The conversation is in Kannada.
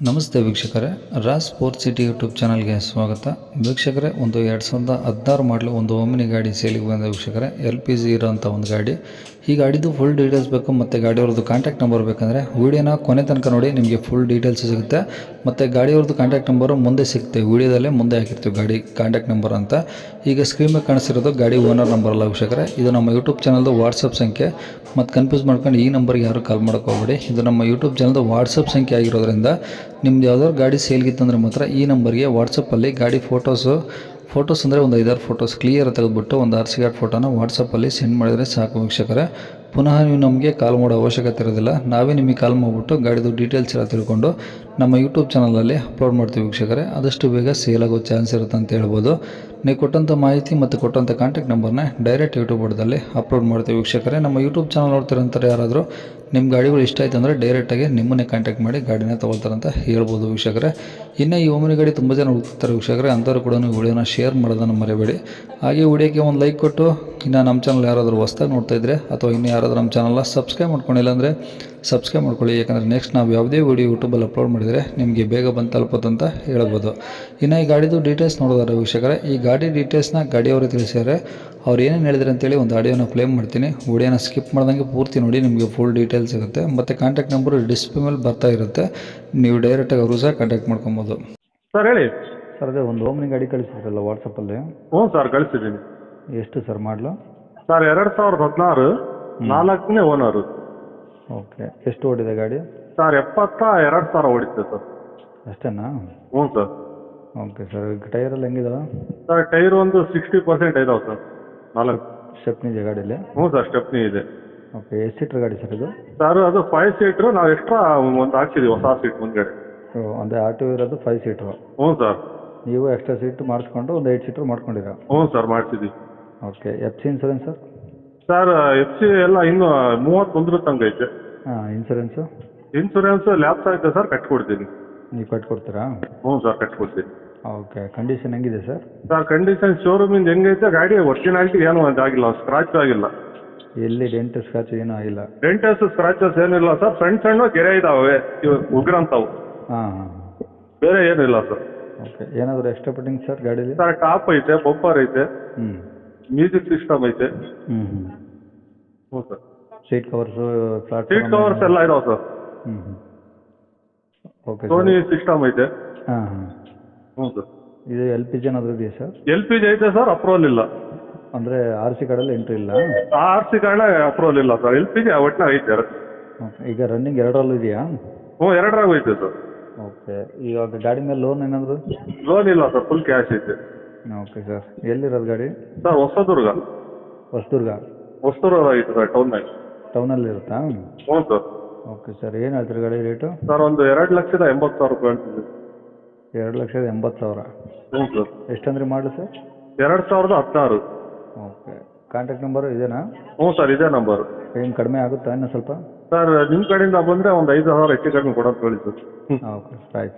ನಮಸ್ತೆ ವೀಕ್ಷಕರೇ, ರಾಜ್ ಸ್ಪೋರ್ಟ್ಸ್ ಸಿಟಿ ಯೂಟ್ಯೂಬ್ ಚಾನಲ್ಗೆ ಸ್ವಾಗತ. ವೀಕ್ಷಕರೇ, ಒಂದು 2016 ಮಾಡಲು ಒಂದು ಓಮಿನಿ ಗಾಡಿ ಸೇಲಿಗೆ ಬಂದ ವೀಕ್ಷಕರೇ. LPG ಇರೋಂಥ ಒಂದು ಗಾಡಿ. ಈ ಗಾಡಿದು ಫುಲ್ ಡೀಟೇಲ್ಸ್ ಬೇಕು ಮತ್ತು ಗಾಡಿಯವ್ರದ್ದು ಕಾಂಟ್ಯಾಕ್ಟ್ ನಂಬರ್ ಬೇಕಂದರೆ ವೀಡಿಯೋನ ಕೊನೆ ತನಕ ನೋಡಿ, ನಿಮಗೆ ಫುಲ್ ಡೀಟೇಲ್ಸ್ ಸಿಗುತ್ತೆ. ಮತ್ತು ಗಾಡಿಯವ್ರದ್ದು ಕಾಂಟ್ಯಾಕ್ಟ್ ನಂಬರು ಮುಂದೆ ಸಿಗುತ್ತೆ, ವೀಡಿಯೋದಲ್ಲೇ ಮುಂದೆ ಹಾಕಿರ್ತೀವಿ ಗಾಡಿ ಕಾಂಟ್ಯಾಕ್ಟ್ ನಂಬರ್ ಅಂತ. ಈಗ ಸ್ಕ್ರೀನ್ ಮೇಲೆ ಕಾಣಿಸಿರೋದು ಗಾಡಿ ಓನರ್ ನಂಬರ್ ಅಲ್ಲ ವೀಕ್ಷಕರೇ, ಇದು ನಮ್ಮ ಯೂಟ್ಯೂಬ್ ಚಾನಲ್ದು ವಾಟ್ಸಪ್ ಸಂಖ್ಯೆ. ಮತ್ತು ಕನ್ಫ್ಯೂಸ್ ಮಾಡ್ಕೊಂಡು ಈ ನಂಬರ್ಗೆ ಯಾರು ಕಾಲ್ ಮಾಡೋಕೆ ಹೋಗಬೇಡಿ. ಇದು ನಮ್ಮ ಯೂಟ್ಯೂಬ್ ಚಾನಲ್ದು ವಾಟ್ಸಪ್ ಸಂಖ್ಯೆ ಆಗಿರೋದ್ರಿಂದ ನಿಮ್ದು ಯಾವ್ದಾದ್ರು ಗಾಡಿ ಸೇಲ್ಗಿತ್ತಂದರೆ ಮಾತ್ರ ಈ ನಂಬರ್ಗೆ ವಾಟ್ಸಪ್ಪಲ್ಲಿ ಗಾಡಿ ಫೋಟೋಸ್ ಅಂದರೆ ಒಂದು 5-6 ಫೋಟೋಸ್ ಕ್ಲಿಯರ್ ತೆಗೆದುಬಿಟ್ಟು ಒಂದು RC ಕಾರ್ಡ್ ಫೋಟೋನ ವಾಟ್ಸಪ್ಪಲ್ಲಿ ಸೆಂಡ್ ಮಾಡಿದರೆ ಸಾಕು ವೀಕ್ಷಕರೇ. ಪುನಃ ನೀವು ನಮಗೆ ಕಾಲ್ ಮಾಡೋ ಅವಶ್ಯಕತೆ ಇರೋದಿಲ್ಲ, ನಾವೇ ನಿಮಗೆ ಕಾಲ್ ಮಾಡಿಬಿಟ್ಟು ಗಾಡಿದು ಡೀಟೇಲ್ಸ್ ಎಲ್ಲ ತಿಳ್ಕೊಂಡು ನಮ್ಮ ಯೂಟ್ಯೂಬ್ ಚಾನಲಲ್ಲಿ ಅಪ್ಲೋಡ್ ಮಾಡ್ತೀವಿ ವೀಕ್ಷಕರೇ. ಆದಷ್ಟು ಬೇಗ ಸೇಲ್ ಆಗೋ ಚಾನ್ಸ್ ಇರುತ್ತೆ ಅಂತ ಹೇಳ್ಬೋದು. ನೀವು ಕೊಟ್ಟಂಥ ಮಾಹಿತಿ ಮತ್ತು ಕೊಟ್ಟಂಥ ಕಾಂಟ್ಯಾಕ್ಟ್ ನಂಬರ್ನ ಡೈರೆಕ್ಟ್ ಯೂಟ್ಯೂಬ್ ಬುಡದಲ್ಲಿ ಅಪ್ಲೋಡ್ ಮಾಡ್ತೀವಿ ವೀಕ್ಷಕರೇ. ನಮ್ಮ ಯೂಟ್ಯೂಬ್ ಚಾನಲ್ ನೋಡ್ತಿರೋಂಥವ್ರು ಯಾರಾದರೂ ನಿಮ್ಮ ಗಾಡಿಗಳು ಇಷ್ಟ ಆಯಿತು ಅಂದರೆ ಡೈರೆಕ್ಟಾಗಿ ನಿಮ್ಮನ್ನೇ ಕಾಂಟ್ಯಾಕ್ಟ್ ಮಾಡಿ ಗಾಡಿನ ತೊಗೊಳ್ತಾರಂತ ಹೇಳ್ಬೋದು ವೀಕ್ಷಕರೇ. ಇನ್ನು ಈ ಓಮಿನಿ ಗಾಡಿ ತುಂಬ ಜನ ಹುಡುಕ್ತಾರೆ ವೀಕ್ಷಕರೇ, ಅಂಥವ್ರು ಕೂಡ ವಿಡಿಯೋನ ಶೇರ್ ಮಾಡೋದನ್ನು ಮರಿಬೇಡಿ. ಹಾಗೆ ವಿಡಿಯೋಕ್ಕೆ ಒಂದು ಲೈಕ್ ಕೊಟ್ಟು, ಇನ್ನು ನಮ್ಮ ಚಾನಲ್ ಯಾರಾದರೂ ಹೊಸ್ದಾಗಿ ನೋಡ್ತಾಯಿದ್ರೆ ಅಥವಾ ಇನ್ನು ಯಾರಾದರೂ ನಮ್ಮ ಚಾನಲ್ನ ಸಬ್ಸ್ಕ್ರೈಬ್ ಮಾಡ್ಕೊಂಡಿಲ್ಲ ಅಂದರೆ ಸಬ್ಸ್ಕ್ರೈಬ್ ಮಾಡ್ಕೊಳ್ಳಿ. ಯಾಕಂದರೆ ನೆಕ್ಸ್ಟ್ ನಾವು ಯಾವುದೇ ವೀಡಿಯೋ ಯೂಟ್ಯೂಬಲ್ಲಿ ಅಪ್ಲೋಡ್ ಮಾಡಿದರೆ ನಿಮಗೆ ಬೇಗ ಬಂದು ತಲುಪುತ್ತಂತ ಹೇಳ್ಬೋದು. ಇನ್ನು ಈ ಗಾಡಿದು ಡೀಟೇಲ್ಸ್ ನೋಡೋದಾರೆ ವೀಕ್ಷಕರೇ, ಈ ಗಾಡಿ ಡೀಟೇಲ್ಸ್ನ ಗಾಡಿಯವರು ತಿಳಿಸಿದ್ದಾರೆ. ಅವ್ರು ಏನೇನು ಹೇಳಿದ್ರು ಅಂತೇಳಿ ಒಂದು ಆಡಿಯೋನ ಪ್ಲೇ ಮಾಡ್ತೀನಿ. ವಿಡಿಯೋನ ಸ್ಕಿಪ್ ಮಾಡ್ದಂಗೆ ಪೂರ್ತಿ ನೋಡಿ, ನಿಮಗೆ ಫುಲ್ ಡೀಟೇಲ್ಸ್ ಸಿಗುತ್ತೆ. ಮತ್ತು ಕಾಂಟ್ಯಾಕ್ಟ್ ನಂಬರು ಡಿಸ್ಪ್ಲೇ ಮೇಲೆ ಬರ್ತಾ ಇರುತ್ತೆ, ನೀವು ಡೈರೆಕ್ಟಾಗಿ ಅವರು ಸಹ ಕಾಂಟ್ಯಾಕ್ಟ್ ಮಾಡ್ಕೊಬೋದು. ಸರ್ ಹೇಳಿ. ಸರ್ ಅದೇ ಒಂದು ಓಮಿನಿ ಗಾಡಿ ಕಳಿಸಿದ್ರಲ್ಲ ವಾಟ್ಸಪ್ಪಲ್ಲಿ. ಹ್ಞೂ ಸರ್ ಕಳಿಸಿದ್ದೀನಿ. ಎಷ್ಟು ಸರ್ ಮಾಡಲು? ಸರ್ 2016 4ನೇ ಓನರು. ಓಕೆ, ಎಷ್ಟು ಓಡಿದೆ ಗಾಡಿ? ಸರ್ 72,000 ಓಡಿದೆ ಸರ್. ಅಷ್ಟೇನಾ? ಹ್ಞೂ ಸರ್. ಓಕೆ ಸರ್, ಈಗ ಟೈರೆಲ್ಲ ಹೆಂಗಿದಾವೆ? ಸರ್ ಟೈರ್ ಒಂದು 60% ಇದಾವೆ ಸರ್. 4 ಸ್ಟೆಪ್ನಿ ಇದೆ ಗಾಡೀಲಿ? ಹ್ಞೂ ಸರ್, ಸ್ಟೆಪ್ನಿ ಇದೆ. ಓಕೆ, ಎಷ್ಟು ಸೀಟ್ರ್ ಗಾಡಿ ಸರ್ ಇದು? ಸರ್ ಅದು 5 ಸೀಟ್ರು, ನಾವು ಎಕ್ಸ್ಟ್ರಾ ಒಂದು ಹಾಕ್ಸಿದ್ದೀವಿ ಹೊಸ ಸೀಟ್ ಮುಂದ್ಗಡೆ. ಅಂದರೆ ಆಟೋ ಇರೋದು 5 ಸೀಟ್ರು? ಹ್ಞೂ ಸರ್. ನೀವು ಎಕ್ಸ್ಟ್ರಾ ಸೀಟ್ ಮಾಡಿಸ್ಕೊಂಡು ಒಂದು 8 ಸೀಟ್ರ್ ಮಾಡ್ಕೊಂಡಿರ? ಹ್ಞೂ ಸರ್, ಮಾಡಿಸಿದ್ದೀವಿ. Okay, FC insurance sir? Sir FC ಎಲ್ಲ ಇನ್ನೂ 31 ತನಕ ಐತೆ. ಹಾಂ, ಇನ್ಸೂರೆನ್ಸು? ಇನ್ಸೂರೆನ್ಸ್ ಲ್ಯಾಪ್ಸ್ ಆಯಿತು ಸರ್, ಕಟ್ಕೊಡ್ತೀನಿ. ನೀವು ಕಟ್ಕೊಡ್ತೀರಾ? ಹ್ಞೂ ಸರ್, ಕಟ್ಕೊಡ್ತೀನಿ. ಓಕೆ, ಕಂಡೀಷನ್ ಹೆಂಗಿದೆ ಸರ್? ಸರ್ ಕಂಡೀಷನ್ ಶೋರೂಮಿಂದ ಹೆಂಗೈತೆ, ಗಾಡಿ ಒರಿಜಿನಾಲಿಟಿ ಏನೂ ಆಗಿಲ್ಲ, ಸ್ಕ್ರಾಚ್ ಆಗಿಲ್ಲ. ಎಲ್ಲಿ ಡೆಂಟ್ ಸ್ಕ್ರಾಚ್ ಏನೂ ಆಗಿಲ್ಲ? ಡೆಂಟಸ್ ಸ್ಕ್ರಾಚಸ್ ಏನಿಲ್ಲ ಸರ್, ಸಣ್ಣ ಗೆರೆ ಇದಾವೆ ಉಗ್ರಂತವು, ಹಾಂ ಹಾಂ, ಬೇರೆ ಏನಿಲ್ಲ ಸರ್. ಓಕೆ, ಏನಾದರೂ ಎಕ್ಸ್ಟ್ರಾ ಫಿಟ್ಟಿಂಗ್ ಸರ್ ಗಾಡೀಲಿ? ಸರ್ ಟಾಪ್ ಐತೆ, ಬಂಪರ್ ಐತೆ, ಹ್ಞೂ, ಮ್ಯೂಸಿಕ್ ಸಿಸ್ಟಮ್ ಐತೆ. ಹ್ಞೂ ಹ್ಞೂ sir. Seat covers, seat covers ಎಲ್ಲ ಇದಾವೆ ಸರ್. ಹ್ಞೂ, ಓಕೆ. ಸೋನಿ ಸಿಸ್ಟಮ್ ಐತೆ. ಹಾಂ ಹಾಂ. ಹ್ಞೂ ಸರ್. ಇದು LPG ಏನಾದರೂ ಇದೆಯಾ ಸರ್? LPG ಐತೆ ಸರ್, ಅಪ್ರೂವಲ್ ಇಲ್ಲ. ಅಂದರೆ RC ಕಾರ್ಡಲ್ಲಿ ಎಂಟ್ರಿ ಇಲ್ಲ? RC ಕಾರ್ಡ್ ಅಪ್ರೂವಲ್ ಇಲ್ಲ ಸರ್, LPG ಒಟ್ಟಿನಾಗ ಐತೆ. ಓಕೆ, ಈಗ ರನ್ನಿಂಗ್ 2ರಲ್ಲೂ ಇದೆಯಾ? ಹ್ಞೂ, 2ರಾಗೂ ಐತೆ ಸರ್. ಓಕೆ, ಇವಾಗ ಗಾಡಿ ಮೇಲೆ ಲೋನ್ ಏನಾದರೂ? ಲೋನ್ ಇಲ್ಲ ಸರ್, ಫುಲ್ ಕ್ಯಾಶ್ ಐತೆ. ಓಕೆ ಸರ್, ಎಲ್ಲಿರೋದು ಗಾಡಿ? ಸರ್ ಹೊಸದುರ್ಗ. ಹೊಸದುರ್ಗ ಐತೆ ಸರ್, ಟೌನ್ನಾಗ. ಟೌನಲ್ಲಿ ಇರುತ್ತಾ? ಹ್ಞೂ ಸರ್. ಓಕೆ ಸರ್, ಏನು ಹೇಳ್ತೀರಿ ಗಾಡಿ ರೇಟು? ಸರ್ ಒಂದು 2,80,000 ರೂಪಾಯಿ ಅಂತಿದೆ. 2,80,000? ಹ್ಞೂ ಸರ್. ಎಷ್ಟಂದ್ರೆ ಮಾಡಲು ಸರ್? 2016. ಓಕೆ, ಕಾಂಟ್ಯಾಕ್ಟ್ ನಂಬರು ಇದೇನಾ? ಹ್ಞೂ ಸರ್, ಇದೇ ನಂಬರು. ಏನು ಕಡಿಮೆ ಆಗುತ್ತಾ ಇನ್ನೂ ಸ್ವಲ್ಪ? ಸರ್ ನಿಮ್ಮ ಕಡೆಯಿಂದ ಬಂದರೆ ಒಂದು 5,000 ಹೆಚ್ಚು ಕಡಿಮೆ ಕೊಡೋದು ಹೇಳಿ ಸರ್. ಓಕೆ, ಆಯ್ತು.